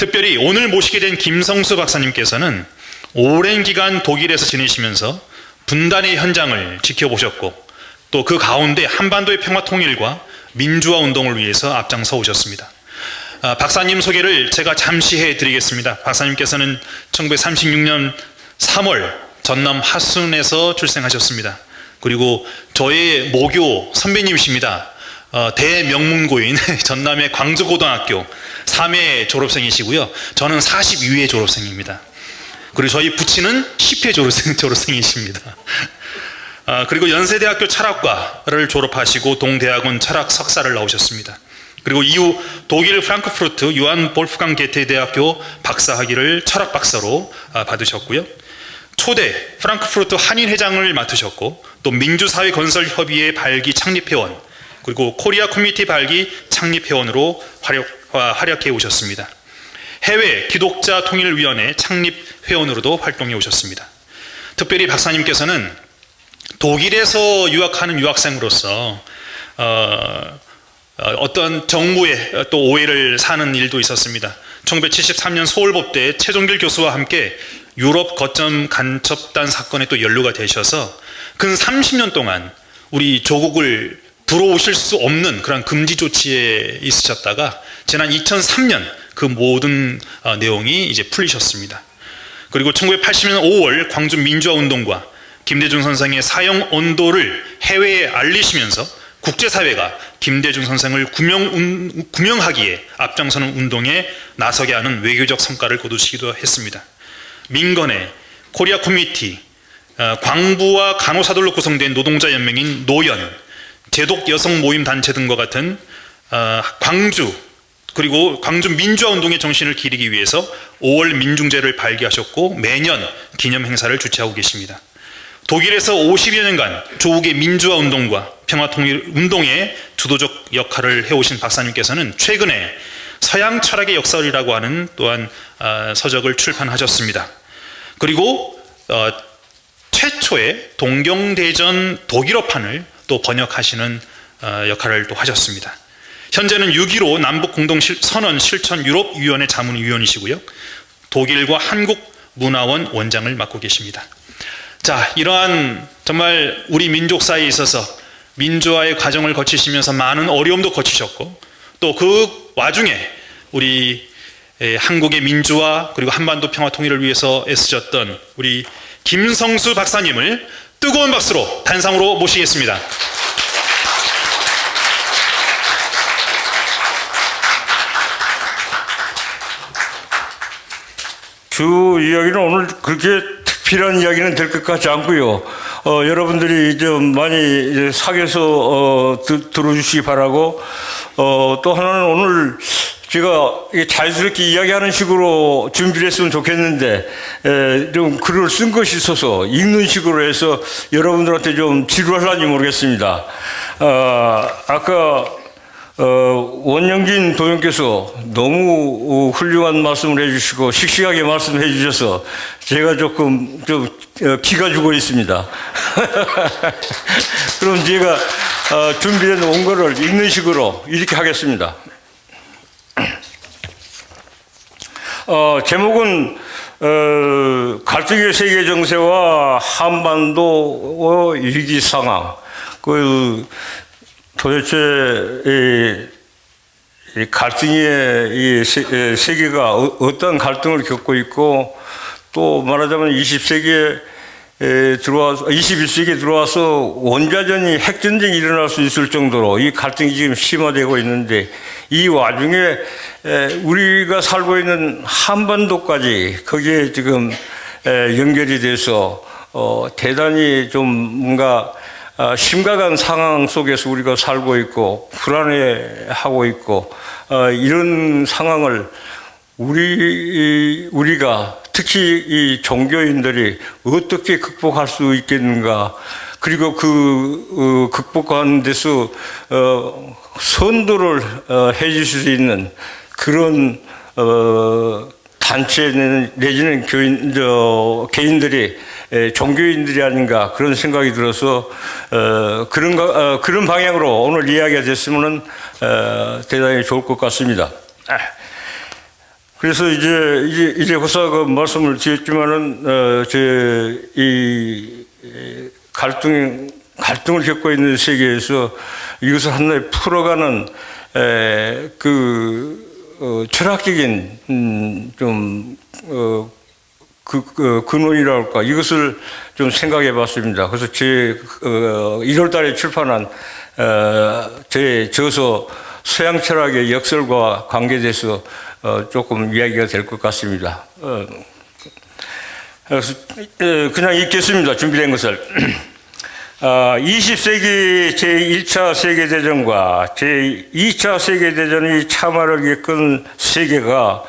특별히 오늘 모시게 된 김성수 박사님께서는 오랜 기간 독일에서 지내시면서 분단의 현장을 지켜보셨고 또 그 가운데 한반도의 평화 통일과 민주화 운동을 위해서 앞장서 오셨습니다. 박사님 소개를 제가 잠시 해드리겠습니다. 박사님께서는 1936년 3월 전남 하순에서 출생하셨습니다. 그리고 저의 모교 선배님이십니다. 대명문고인 전남의 광주고등학교 3회 졸업생이시고요. 저는 42회 졸업생입니다. 그리고 저희 부친은 10회 졸업생이십니다. 그리고 연세대학교 철학과를 졸업하시고 동대학원 철학 석사를 나오셨습니다. 그리고 이후 독일 프랑크푸르트 요한 볼프강 게테 대학교 박사학위를 철학 박사로 받으셨고요. 초대 프랑크푸르트 한인회장을 맡으셨고 또 민주사회 건설 협의회 발기 창립회원 그리고 코리아 커뮤니티 발기 창립회원으로 활약해 오셨습니다. 해외 기독자 통일위원회 창립회원으로도 활동해 오셨습니다. 특별히 박사님께서는 독일에서 유학하는 유학생으로서 어떤 정부의 또 오해를 사는 일도 있었습니다. 1973년 서울법대 최종길 교수와 함께 유럽 거점 간첩단 사건에 또 연루가 되셔서 근 30년 동안 우리 조국을 들어오실 수 없는 그런 금지 조치에 있으셨다가 지난 2003년 그 모든 내용이 이제 풀리셨습니다. 그리고 1980년 5월 광주 민주화 운동과 김대중 선생의 사형 언도를 해외에 알리시면서 국제사회가 김대중 선생을 구명하기에 앞장서는 운동에 나서게 하는 외교적 성과를 거두시기도 했습니다. 민건회, 코리아 커뮤니티, 광부와 간호사들로 구성된 노동자 연맹인 노연, 제독 여성 모임 단체 등과 같은 광주 그리고 광주 민주화 운동의 정신을 기리기 위해서 5월 민중제를 발기하셨고 매년 기념 행사를 주최하고 계십니다. 독일에서 50여 년간 조국의 민주화 운동과 평화통일 운동의 주도적 역할을 해오신 박사님께서는 최근에 서양 철학의 역설이라고 하는 또한 서적을 출판하셨습니다. 그리고 최초의 동경대전 독일어판을 또 번역하시는 역할을 또 하셨습니다. 현재는 6.15 남북공동선언 실천 유럽위원회 자문위원이시고요. 독일과 한국문화원 원장을 맡고 계십니다. 자, 이러한 정말 우리 민족 사이에 있어서 민주화의 과정을 거치시면서 많은 어려움도 거치셨고 또 그 와중에 우리 한국의 민주화 그리고 한반도 평화 통일을 위해서 애쓰셨던 우리 김성수 박사님을 뜨거운 박수로 단상으로 모시겠습니다. 주 이야기는 오늘 그렇게 특별한 이야기는 될 것 같지 않고요. 여러분들이 좀 많이 사귀어서 들어주시기 바라고 또 하나는 오늘 제가 자연스럽게 이야기하는 식으로 준비를 했으면 좋겠는데 좀 글을 쓴 것이 있어서 읽는 식으로 해서 여러분들한테 좀 지루할란지 모르겠습니다. 아까 원영진 도형께서 너무 훌륭한 말씀을 해주시고 씩씩하게 말씀해 주셔서 제가 조금 좀 기가 죽어 있습니다. 그럼 제가 준비된 원고를 읽는 식으로 이렇게 하겠습니다. 제목은 갈등의 세계 정세와 한반도 위기 상황. 도대체 이 갈등의 이 세계가 어떤 갈등을 겪고 있고 또 말하자면 21세기에 들어와서 원자전이 핵전쟁이 일어날 수 있을 정도로 이 갈등이 지금 심화되고 있는데 이 와중에 우리가 살고 있는 한반도까지 거기에 지금 연결이 돼서 대단히 좀 뭔가 심각한 상황 속에서 우리가 살고 있고 불안해하고 있고 이런 상황을 우리가 특히 이 종교인들이 어떻게 극복할 수 있겠는가, 그리고 그 극복하는 데서 선도를 해줄 수 있는 그런 단체 내지는 개인들이 종교인들이 아닌가 그런 생각이 들어서 그런 방향으로 오늘 이야기가 됐으면 대단히 좋을 것 같습니다. 그래서 이제 후사 그 말씀을 드렸지만은 이 갈등을 겪고 있는 세계에서 이것을 하나의 풀어가는 철학적인 근원이라고 할까 이것을 좀 생각해 봤습니다. 그래서 1월 달에 출판한 제 저서 서양 철학의 역설과 관계돼서 조금 이야기가 될 것 같습니다. 그래서 그냥 읽겠습니다. 준비된 것을. 20세기 제1차 세계대전과 제2차 세계대전이 참화를 겪은 세계가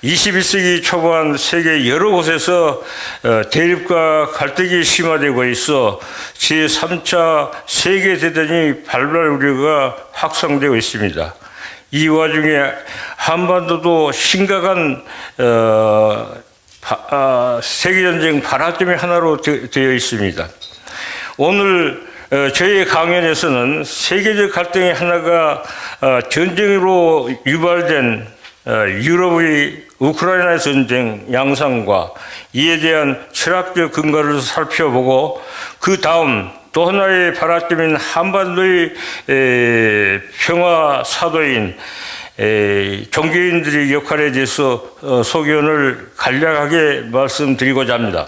21세기 초반 세계 여러 곳에서 대립과 갈등이 심화되고 있어 제3차 세계대전이 발발 우려가 확산되고 있습니다. 이 와중에 한반도도 심각한 세계전쟁 발화점이 하나로 되어 있습니다. 오늘 저희 강연에서는 세계적 갈등의 하나가 전쟁으로 유발된 유럽의 우크라이나 전쟁 양상과 이에 대한 철학적 근거를 살펴보고 그 다음 또 하나의 발화점인 한반도의 평화 사도인 종교인들의 역할에 대해서 소견을 간략하게 말씀드리고자 합니다.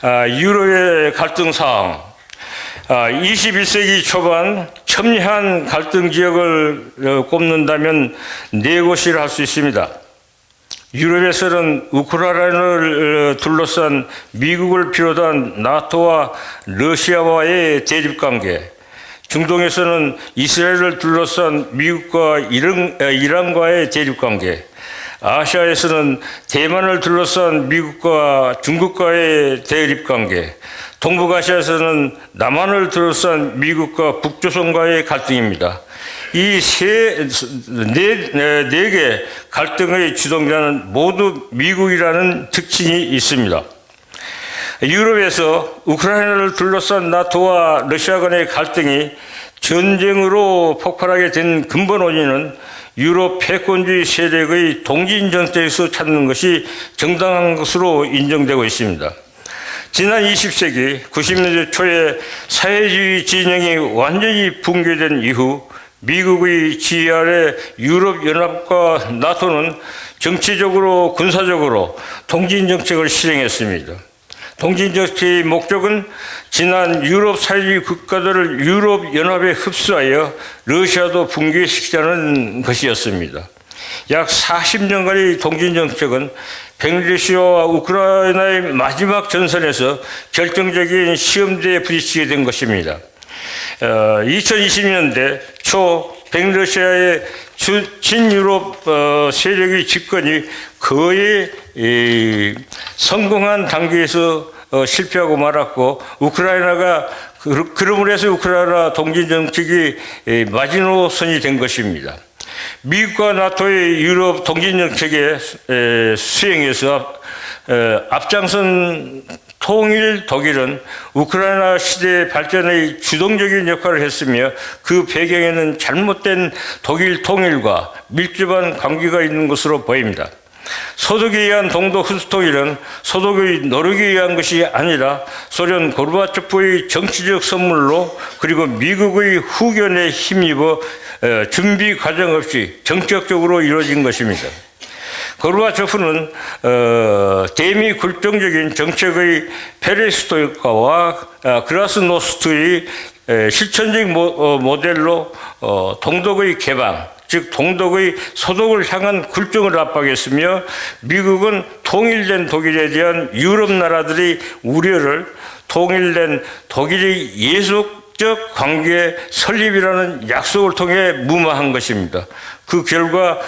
유럽의 갈등 사항, 21세기 초반 첨예한 갈등 지역을 꼽는다면 네 곳이라 할 수 있습니다. 유럽에서는 우크라이나를 둘러싼 미국을 비롯한 나토와 러시아와의 대립관계, 중동에서는 이스라엘을 둘러싼 미국과 이란과의 대립관계, 아시아에서는 대만을 둘러싼 미국과 중국과의 대립관계, 동북아시아에서는 남한을 둘러싼 미국과 북조선과의 갈등입니다. 이 네 개 갈등의 주동자는 모두 미국이라는 특징이 있습니다. 유럽에서 우크라이나를 둘러싼 나토와 러시아 간의 갈등이 전쟁으로 폭발하게 된 근본 원인은 유럽 패권주의 세력의 동진 정책에서 찾는 것이 정당한 것으로 인정되고 있습니다. 지난 20세기 90년대 초에 사회주의 진영이 완전히 붕괴된 이후 미국의 지휘 아래 유럽연합과 나토는 정치적으로 군사적으로 동진 정책을 실행했습니다. 동진 정책의 목적은 지난 유럽 사회주의 국가들을 유럽연합에 흡수하여 러시아도 붕괴시키자는 것이었습니다. 약 40년간의 동진 정책은 러시아와 우크라이나의 마지막 전선에서 결정적인 시험대에 부딪히게 된 것입니다. 2020년대 초 러시아의 친유럽 세력의 집권이 거의 성공한 단계에서 실패하고 말았고 우크라이나가 그러므로 해서 우크라이나 동진 정책이 마지노선이 된 것입니다. 미국과 나토의 유럽 동진 정책의 수행에서 앞장선 통일 독일은 우크라이나 시대의 발전의 주동적인 역할을 했으며 그 배경에는 잘못된 독일 통일과 밀접한 관계가 있는 것으로 보입니다. 소독에 의한 동독 흡수 통일은 소독의 노력에 의한 것이 아니라 소련 고르바초프의 정치적 선물로 그리고 미국의 후견에 힘입어 준비 과정 없이 정격적으로 이루어진 것입니다. 고르바초프는 대미 굴종적인 정책의 페레스토이카와 그라스노스트의 실천적 모델로 동독의 개방, 즉 동독의 소독을 향한 굴종을 압박했으며 미국은 통일된 독일에 대한 유럽 나라들의 우려를 통일된 독일의 예속적 관계 설립이라는 약속을 통해 무마한 것입니다. 그 결과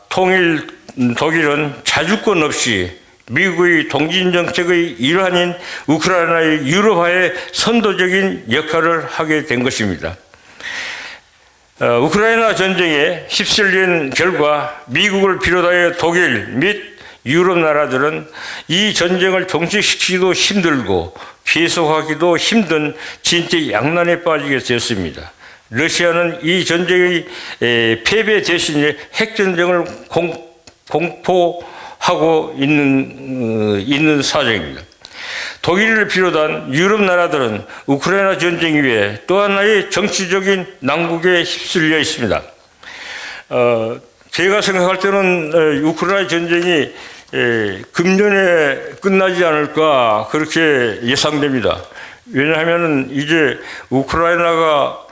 통일 독일은 자주권 없이 미국의 동진 정책의 일환인 우크라이나의 유럽화의 선도적인 역할을 하게 된 것입니다. 우크라이나 전쟁에 휩쓸린 결과 미국을 비롯하여 독일 및 유럽 나라들은 이 전쟁을 종식시키기도 힘들고 계속하기도 힘든 진짜 양난에 빠지게 되었습니다. 러시아는 이 전쟁의 패배 대신에 핵전쟁을 공포하고 있는 사정입니다. 독일을 비롯한 유럽 나라들은 우크라이나 전쟁 이후에 또 하나의 정치적인 난국에 휩쓸려 있습니다. 제가 생각할 때는 우크라이나 전쟁이 금년에 끝나지 않을까 그렇게 예상됩니다. 왜냐하면 이제 우크라이나가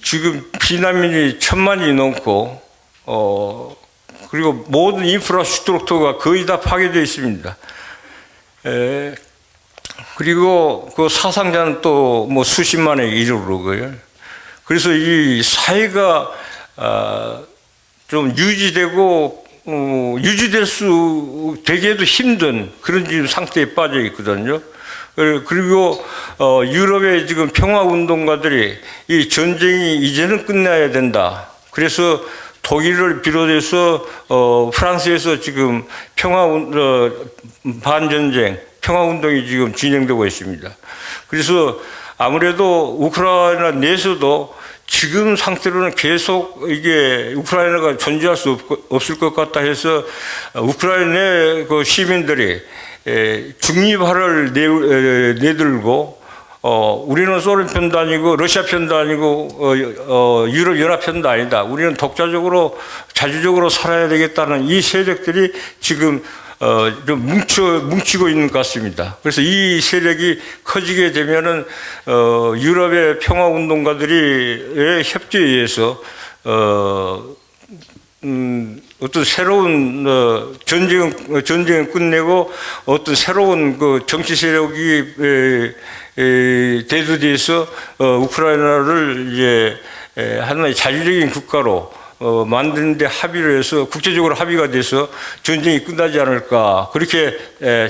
지금 피난민이 1,000만이 넘고 그리고 모든 인프라스트럭처가 거의 다 파괴되어 있습니다. 그리고 그 사상자는 또 뭐 수십만에 이르르고요. 그래서 이 사회가 좀 유지될 수 되기도 힘든 그런 지금 상태에 빠져 있거든요. 그리고 유럽의 지금 평화운동가들이 이 전쟁이 이제는 끝나야 된다. 그래서 독일을 비롯해서 프랑스에서 지금 반전쟁 평화운동이 지금 진행되고 있습니다. 그래서 아무래도 우크라이나 내에서도 지금 상태로는 계속 이게 우크라이나가 존재할 수 없을 것 같다 해서 우크라이나 그 시민들이 중립화를 내들고 우리는 소련 편도 아니고 러시아 편도 아니고 유럽 연합 편도 아니다. 우리는 독자적으로 자주적으로 살아야 되겠다는 이 세력들이 지금 좀 뭉치고 있는 것 같습니다. 그래서 이 세력이 커지게 되면은 유럽의 평화운동가들의 협조에 의해서 어떤 새로운 전쟁을 끝내고 어떤 새로운 그 정치 세력이 대두돼서 우크라이나를 이제 하나의 자주적인 국가로 만드는데 합의를 해서 국제적으로 합의가 돼서 전쟁이 끝나지 않을까 그렇게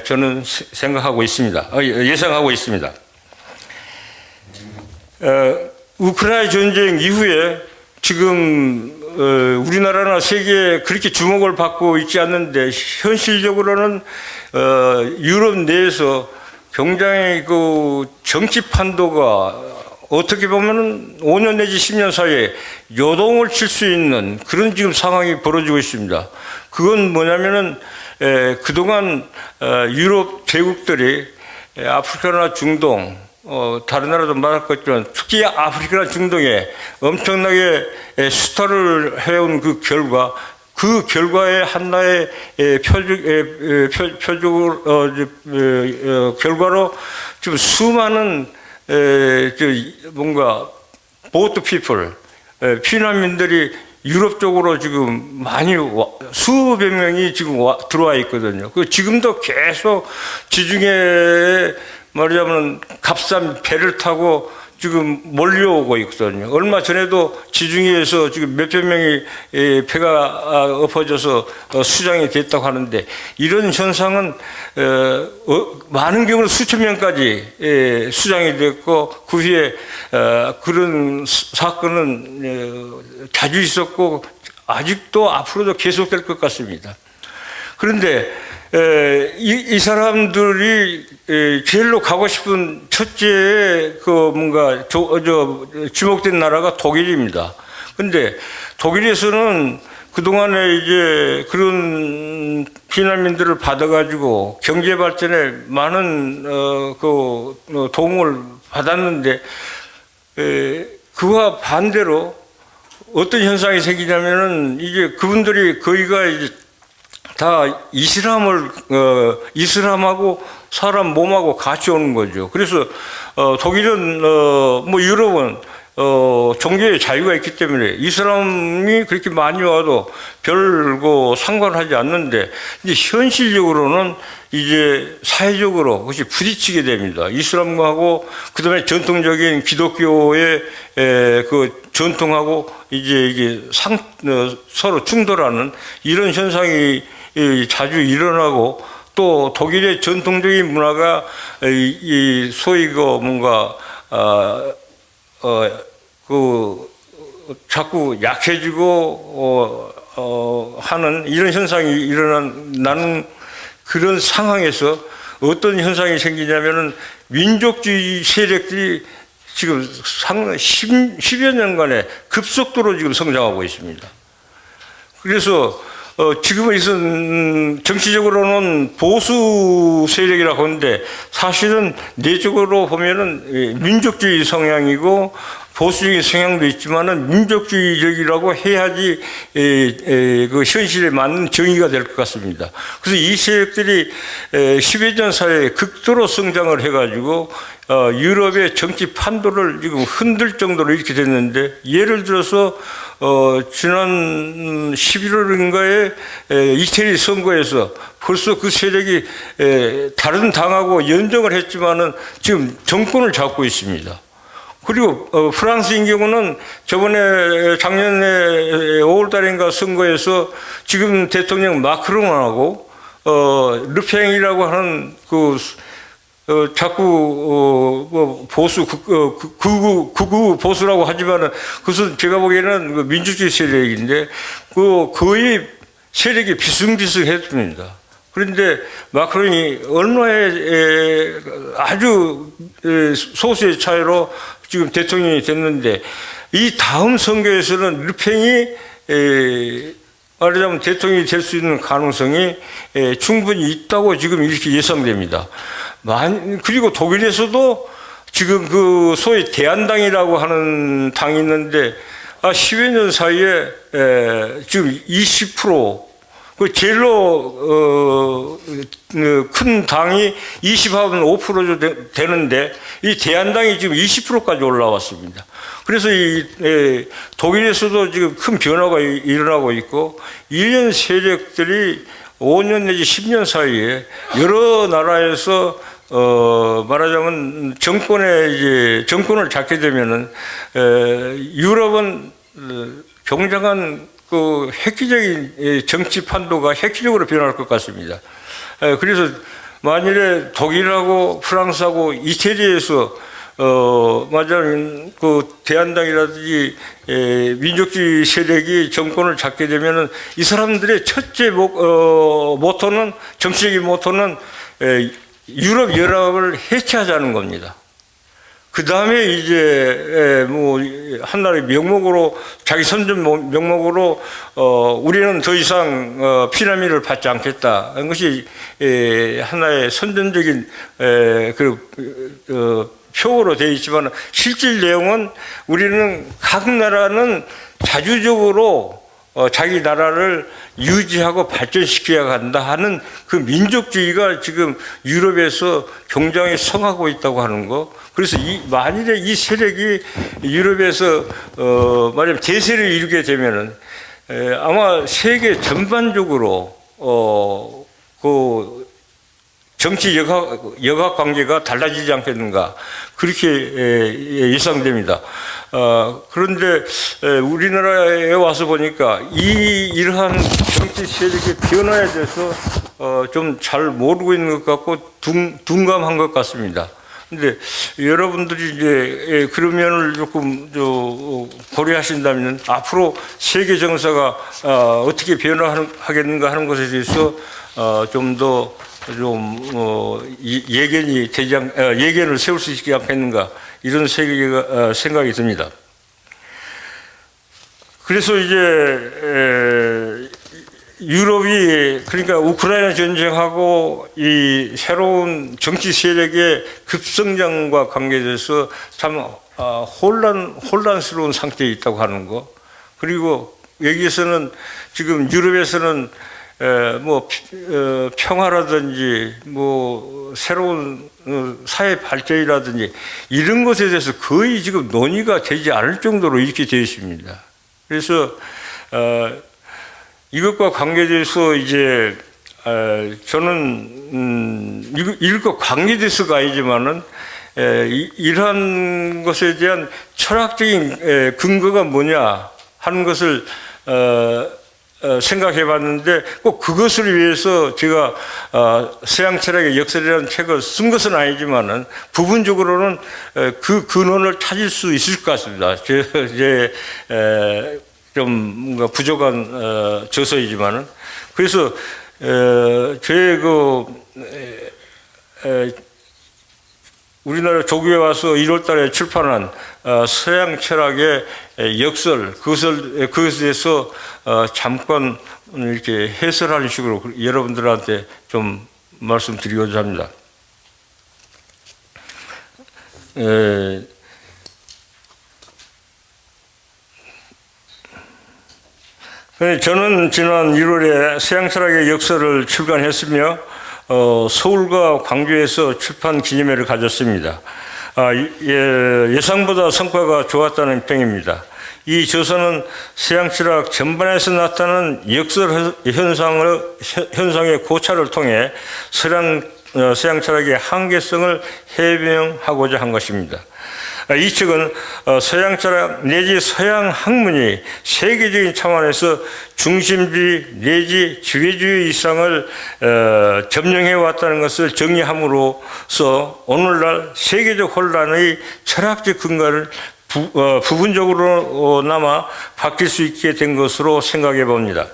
저는 생각하고 있습니다. 예상하고 있습니다. 우크라이나 전쟁 이후에 지금 우리나라나 세계에 그렇게 주목을 받고 있지 않는데 현실적으로는 유럽 내에서 굉장히 그 정치 판도가 어떻게 보면은 5년 내지 10년 사이에 요동을 칠 수 있는 그런 지금 상황이 벌어지고 있습니다. 그건 뭐냐면은 그동안 유럽 대국들이 아프리카나 중동 다른 나라도 말할 것 같지만 특히 아프리카나 중동에 엄청나게 수탈을 해온 그 결과의 하나의 결과로 좀 수많은 뭔가 보트 피플 피난민들이 유럽 쪽으로 지금 많이 수백 명이 지금 들어와 있거든요. 그 지금도 계속 지중해 말하자면 값싼 배를 타고 지금 몰려오고 있거든요. 얼마 전에도 지중해에서 지금 몇백 명이 배가 엎어져서 수장이 됐다고 하는데 이런 현상은 많은 경우는 수천 명까지 수장이 됐고 그 후에 그런 사건은 자주 있었고 아직도 앞으로도 계속될 것 같습니다. 그런데 이 사람들이 제일로 가고 싶은 첫째 그 뭔가 주목된 나라가 독일입니다. 근데 독일에서는 그동안에 이제 그런 피난민들을 받아가지고 경제 발전에 많은 도움을 받았는데 그와 반대로 어떤 현상이 생기냐면은 이게 그분들이 거의가 이제 다 이슬람하고 사람 몸하고 같이 오는 거죠. 그래서 독일은 뭐 유럽은 종교의 자유가 있기 때문에 이슬람이 그렇게 많이 와도 별거 상관하지 않는데 이제 현실적으로는 이제 사회적으로 그것이 부딪히게 됩니다. 이슬람하고 그다음에 전통적인 기독교의 그 전통하고 이제 이게 서로 충돌하는 이런 현상이 자주 일어나고 또 독일의 전통적인 문화가 이 소위 그 뭔가 자꾸 약해지고 하는 이런 현상이 일어나는 그런 상황에서 어떤 현상이 생기냐면은 민족주의 세력들이 지금 10여 년간에 급속도로 지금 성장하고 있습니다. 그래서 지금은 정치적으로는 보수 세력이라고 하는데 사실은 내적으로 보면은 민족주의 성향이고 보수적인 성향도 있지만은 민족주의적이라고 해야지 그 현실에 맞는 정의가 될 것 같습니다. 그래서 이 세력들이 10여 년 사이에 극도로 성장을 해가지고 유럽의 정치 판도를 지금 흔들 정도로 이렇게 됐는데, 예를 들어서 지난 11월인가에 이태리 선거에서 벌써 그 세력이 다른 당하고 연정을 했지만은 지금 정권을 잡고 있습니다. 그리고 프랑스인 경우는 저번에 작년에 5월달인가 선거에서 지금 대통령 마크롱하고 르팽이라고 하는 그 자꾸 뭐 보수 극우 보수라고 하지만은 그것은 제가 보기에는 그 민주주의 세력인데 그 거의 세력이 비슷비슷했습니다. 그런데 마크롱이 얼마의 아주 소수의 차이로 지금 대통령이 됐는데, 이 다음 선거에서는 르팽이 말하자면 대통령이 될 수 있는 가능성이 충분히 있다고 지금 이렇게 예상됩니다. 그리고 독일에서도 지금 그 소위 대한당이라고 하는 당이 있는데 10여 년 사이에 지금 20%, 그 제일로 큰 당이 20하면 5% 되는데 이 대한당이 지금 20%까지 올라왔습니다. 그래서 이 독일에서도 지금 큰 변화가 일어나고 있고, 이런 세력들이 5년 내지 10년 사이에 여러 나라에서 말하자면 정권을 잡게 되면은 유럽은 굉장한 그 획기적인 정치 판도가 획기적으로 변할 것 같습니다. 그래서 만일에 독일하고 프랑스하고 이태리에서 말하자면 그 대한당이라든지 민족주의 세력이 정권을 잡게 되면은 이 사람들의 첫째 모토는, 정치적인 모토는 유럽 연합을 해체하자는 겁니다. 그 다음에 이제 뭐 한나라의 명목으로, 자기 선전 명목으로 우리는 더 이상 피라미드를 받지 않겠다. 이것이 하나의 선전적인 표어로 되어 있지만, 실질 내용은 우리는 각 나라는 자주적으로 자기 나라를 유지하고 발전시켜야 한다 하는 그 민족주의가 지금 유럽에서 굉장히 성하고 있다고 하는 거. 그래서 만일에 이 세력이 유럽에서 말하자면 대세를 이루게 되면은 아마 세계 전반적으로 그 정치 역학 관계가 달라지지 않겠는가, 그렇게 예상됩니다. 그런데 우리나라에 와서 보니까 이러한 정치 세력의 변화에 대해서 좀 잘 모르고 있는 것 같고 둔감한 것 같습니다. 근데 여러분들이 이제 그런 면을 조금 고려하신다면 앞으로 세계 정세가 어떻게 변화하겠는가 하는 것에 대해서 좀 더 예견을 세울 수 있지 않겠는가, 이런 생각이 듭니다. 그래서 이제 유럽이, 그러니까 우크라이나 전쟁하고 이 새로운 정치 세력의 급성장과 관계돼서 참 혼란스러운 상태에 있다고 하는 거. 그리고 여기에서는 지금 유럽에서는 뭐 평화라든지 뭐 새로운 사회 발전이라든지 이런 것에 대해서 거의 지금 논의가 되지 않을 정도로 이렇게 되어 있습니다. 그래서 이것과 관계돼서 이제 저는 이것과 관계돼서가 아니지만은 이러한 것에 대한 철학적인 근거가 뭐냐 하는 것을 생각해 봤는데, 꼭 그것을 위해서 제가 서양 철학의 역설이라는 책을 쓴 것은 아니지만은 부분적으로는 그 근원을 찾을 수 있을 것 같습니다. 제 좀 뭔가 부족한 저서이지만은. 그래서 저의 우리나라 조교에 와서 1월 달에 출판한 서양 철학의 역설, 그것에 대해서 잠깐 이렇게 해설하는 식으로 여러분들한테 좀 말씀드리고자 합니다. 저는 지난 1월에 서양 철학의 역설을 출간했으며 서울과 광주에서 출판 기념회를 가졌습니다. 예상보다 성과가 좋았다는 평입니다. 이 저서는 서양 철학 전반에서 나타나는 역설 현상의 고찰을 통해 서양 철학의 한계성을 해명하고자 한 것입니다. 이 책은 서양 철학 내지 서양 학문이 세계적인 차원에서 중심주의 내지 지배주의 이상을 점령해 왔다는 것을 정리함으로써 오늘날 세계적 혼란의 철학적 근거를 부분적으로나마 바뀔 수 있게 된 것으로 생각해 봅니다.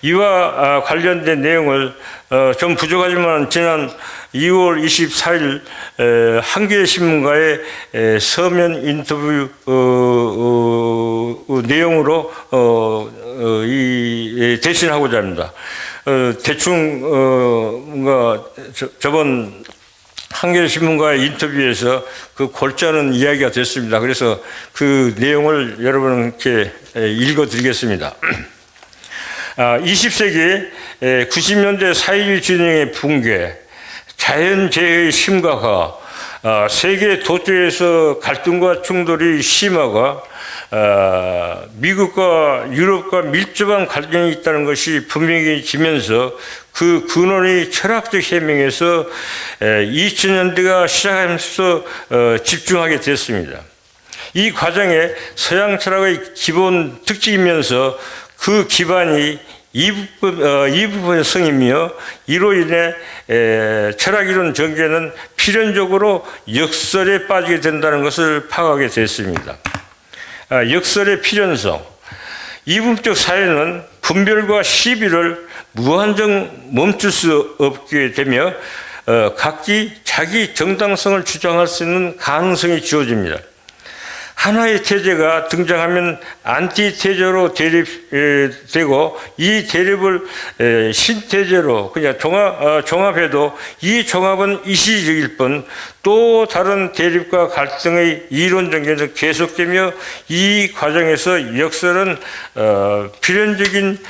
이와 관련된 내용을 좀 부족하지만 지난 2월 24일 한겨레신문과의 서면 인터뷰 내용으로 대신하고자 합니다. 대충 뭔가 저번 한겨레신문과의 인터뷰에서 그 골치 않은 이야기가 됐습니다. 그래서 그 내용을 여러분께 읽어드리겠습니다. 20세기 90년대 사회주의 진영의 붕괴, 자연재해의 심각화, 세계 도처에서 갈등과 충돌이 심화가 미국과 유럽과 밀접한 갈등이 있다는 것이 분명해지면서 그 근원의 철학적 해명에서 2000년대가 시작하면서 집중하게 됐습니다. 이 과정에 서양 철학의 기본 특징이면서 그 기반이 이부분성이며 이로 인해 철학이론 전개는 필연적으로 역설에 빠지게 된다는 것을 파악하게 됐습니다. 역설의 필연성. 이분적 사회는 분별과 시비를 무한정 멈출 수 없게 되며 각기 자기 정당성을 주장할 수 있는 가능성이 주어집니다. 하나의 태제가 등장하면 안티태제로 대립되고 이 대립을 신태제로 그냥 종합해도 이 종합은 일시적일 뿐 또 다른 대립과 갈등의 이론 전개는 계속되며 이 과정에서 역설은 필연적인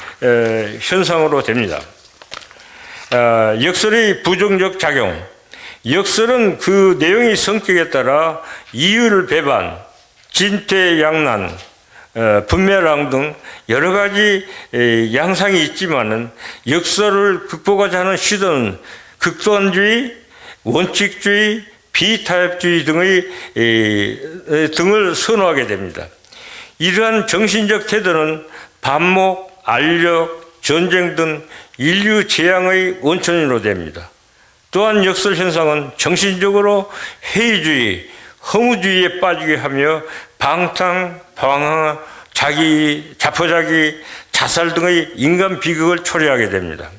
현상으로 됩니다. 역설의 부정적 작용. 역설은 그 내용의 성격에 따라 이유를 배반, 진퇴양난, 분멸왕 등 여러 가지 양상이 있지만은 역설을 극복하자 하는 시도는 극단주의, 원칙주의, 비타협주의 등을 선호하게 됩니다. 이러한 정신적 태도는 반목, 알력, 전쟁 등 인류 재앙의 원천으로 됩니다. 또한 역설 현상은 정신적으로 회의주의, 허무주의에 빠지게 하며 방탕, 방황, 자포자기, 자살 등의 인간 비극을 초래하게 됩니다.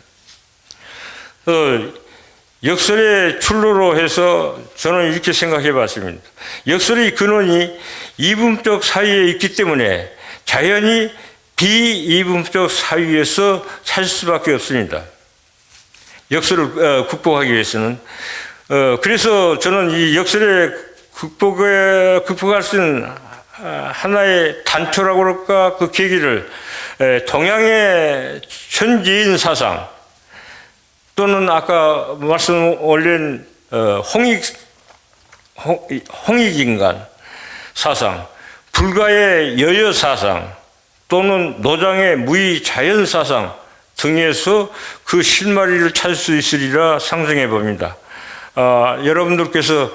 역설의 출로로 해서 저는 이렇게 생각해 봤습니다. 역설의 근원이 이분적 사유에 있기 때문에 자연히 비이분적 사유에서 살 수밖에 없습니다. 역설을 극복하기 위해서는. 그래서 저는 이 역설의 극복할 수 있는 하나의 단초라고 그럴까 그 계기를 동양의 천지인 사상 또는 아까 말씀 올린 홍익인간 사상, 불가의 여여 사상 또는 노장의 무의 자연 사상 등에서 그 실마리를 찾을 수 있으리라 상정해 봅니다. 여러분들께서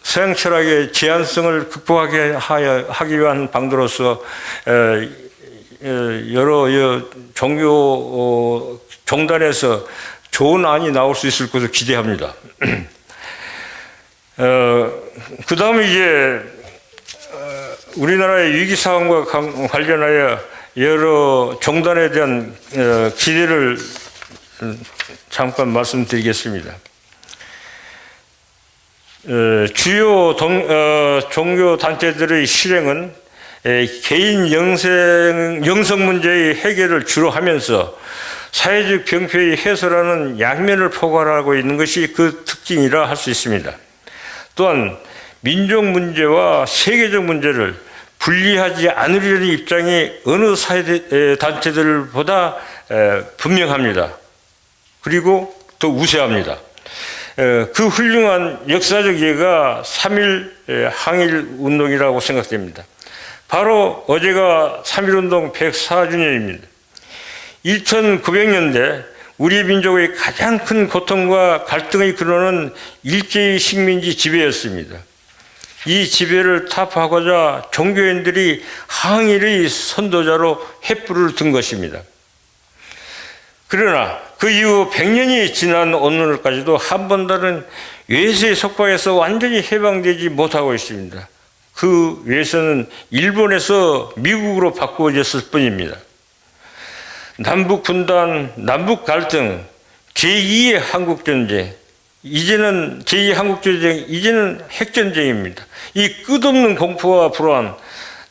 서양 철학의 제한성을 극복하게 하기 위한 방도로서 여러 종교 종단에서 좋은 안이 나올 수 있을 것을 기대합니다. 그 다음에 이제 우리나라의 위기 상황과 관련하여 여러 종단에 대한 기대를 잠깐 말씀드리겠습니다. 주요 종교 단체들의 실행은 개인 영성 문제의 해결을 주로 하면서 사회적 병폐의 해소라는 양면을 포괄하고 있는 것이 그 특징이라 할 수 있습니다. 또한 민족 문제와 세계적 문제를 분리하지 않으려는 입장이 어느 사회 단체들보다 분명합니다. 그리고 더 우세합니다. 그 훌륭한 역사적 예가 3.1 항일 운동이라고 생각됩니다. 바로 어제가 3.1운동 104주년입니다. 1900년대 우리 민족의 가장 큰 고통과 갈등의 근원은 일제의 식민지 지배였습니다. 이 지배를 타파하고자 종교인들이 항일의 선도자로 횃불을 든 것입니다. 그러나 그 이후 100년이 지난 오늘까지도 한 번다른 외세의 속박에서 완전히 해방되지 못하고 있습니다. 그 외세는 일본에서 미국으로 바꾸어졌을 뿐입니다. 남북 분단, 남북 갈등, 제2의 한국전쟁, 이제는 제2의 한국전쟁, 이제는 핵전쟁입니다. 이 끝없는 공포와 불안,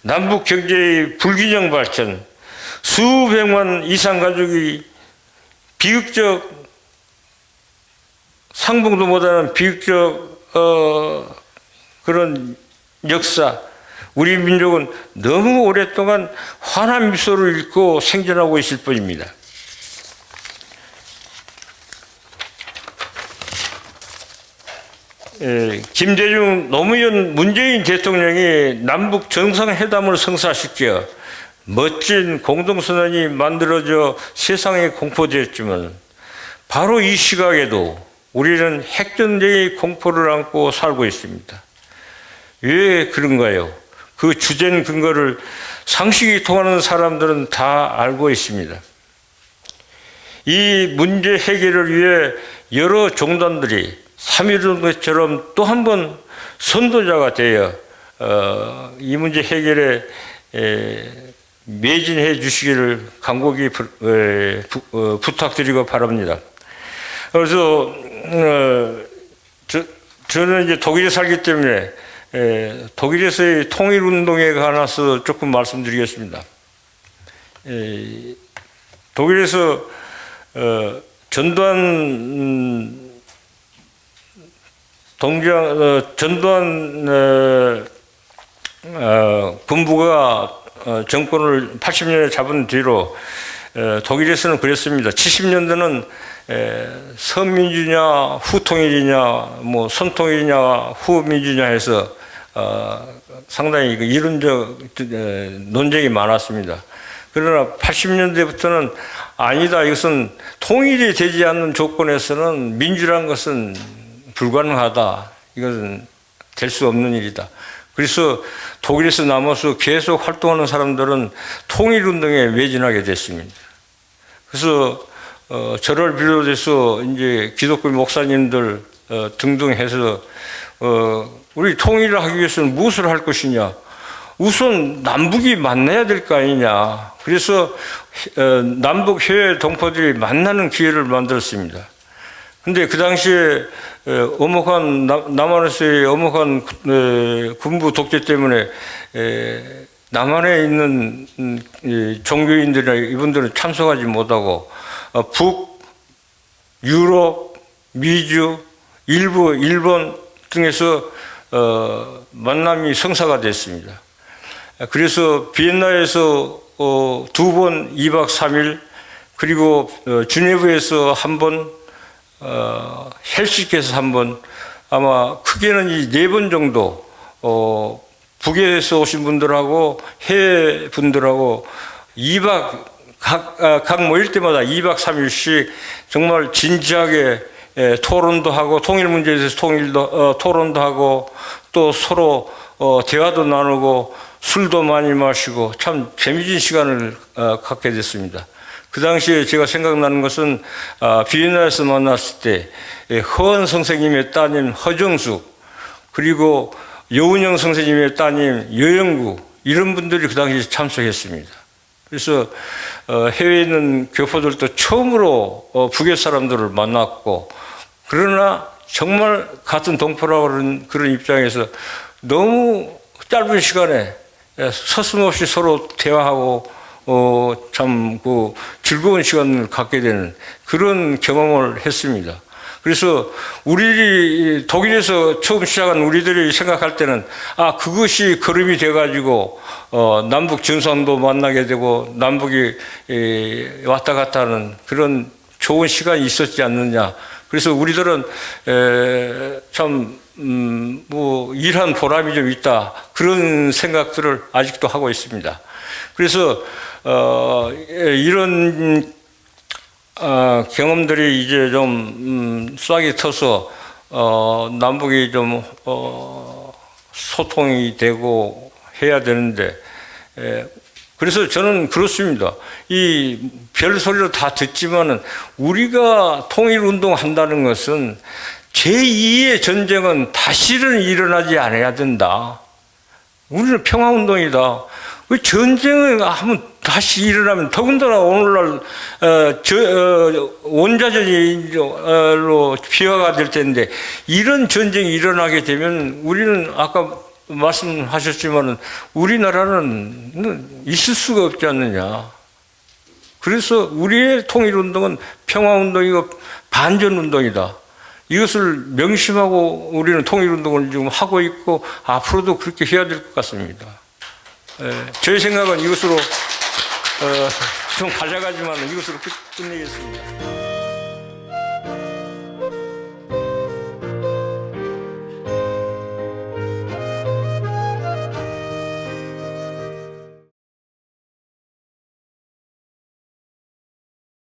남북 경제의 불균형 발전, 수백만 이상 가족이 비극적, 상봉도 못하는 비극적 그런 역사, 우리 민족은 너무 오랫동안 환한 미소를 잃고 생존하고 있을 뿐입니다. 김대중, 노무현, 문재인 대통령이 남북 정상회담을 성사시켜 멋진 공동선언이 만들어져 세상에 공포되었지만 바로 이 시각에도 우리는 핵전쟁의 공포를 안고 살고 있습니다. 왜 그런가요? 그 주된 근거를 상식이 통하는 사람들은 다 알고 있습니다. 이 문제 해결을 위해 여러 종단들이 3.1운동처럼 또 한 번 선도자가 되어 이 문제 해결에 매진해 주시기를 간곡히 부탁드리고 바랍니다. 그래서 저는 이제 독일에 살기 때문에 독일에서의 통일운동에 관해서 조금 말씀드리겠습니다. 독일에서 전두환 군부가 정권을 80년에 잡은 뒤로 독일에서는 그랬습니다. 70년대는 선민주냐 후통일이냐 뭐 선통일이냐 후민주냐 해서 상당히 이론적 논쟁이 많았습니다. 그러나 80년대부터는 아니다, 이것은 통일이 되지 않는 조건에서는 민주라는 것은 불가능하다, 이것은 될 수 없는 일이다. 그래서 독일에서 남아서 계속 활동하는 사람들은 통일운동에 매진하게 됐습니다. 그래서 저를 비롯해서 이제 기독교 목사님들 등등 해서 우리 통일을 하기 위해서는 무엇을 할 것이냐, 우선 남북이 만나야 될 거 아니냐. 그래서 남북 해외 동포들이 만나는 기회를 만들었습니다. 근데 그 당시에 남한에서의 엄혹한 군부 독재 때문에 남한에 있는 종교인들이나 이분들은 참석하지 못하고 북, 유럽, 미주, 일부 일본 등에서 만남이 성사가 됐습니다. 그래서 비엔나에서 2번 2박 3일, 그리고 주네브에서 한 번, 헬싱키에서 한 번, 아마 크게는 이 4번 정도 북에서 오신 분들하고 해외 분들하고 2박 각 모일 때마다 2박 3일씩 정말 진지하게 토론도 하고 통일 문제에 대해서 토론도 하고 또 서로 대화도 나누고 술도 많이 마시고 참 재미진 시간을 갖게 됐습니다. 그 당시에 제가 생각나는 것은 비엔나에서 만났을 때 허원 선생님의 따님 허정숙, 그리고 여운영 선생님의 따님 여영구, 이런 분들이 그 당시에 참석했습니다. 그래서 해외에 있는 교포들도 처음으로 북의 사람들을 만났고, 그러나 정말 같은 동포라고 그런 입장에서 너무 짧은 시간에 서슴없이 서로 대화하고 참 그 즐거운 시간을 갖게 되는 그런 경험을 했습니다. 그래서 우리 독일에서 처음 시작한 우리들이 생각할 때는 그것이 걸음이 돼가지고 남북 정상도 만나게 되고 남북이 왔다 갔다 하는 그런 좋은 시간이 있었지 않느냐. 그래서 우리들은 참 뭐 일한 보람이 좀 있다 그런 생각들을 아직도 하고 있습니다. 그래서 이런 경험들이 이제 좀 싹이 터서 남북이 좀 소통이 되고 해야 되는데 그래서 저는 그렇습니다. 이 별소리로 다 듣지만은 우리가 통일운동 한다는 것은 제2의 전쟁은 다시는 일어나지 않아야 된다. 우리는 평화운동이다. 그 전쟁을 하면 다시 일어나면 더군다나 오늘날 원자전으로 비화가 될 텐데 이런 전쟁이 일어나게 되면 우리는 아까 말씀하셨지만은 우리나라는 있을 수가 없지 않느냐. 그래서 우리의 통일운동은 평화운동이고 반전운동이다. 이것을 명심하고 우리는 통일운동을 지금 하고 있고 앞으로도 그렇게 해야 될 것 같습니다. 제 생각은 이것으로 좀 가져가지만 이것으로 끝내겠습니다.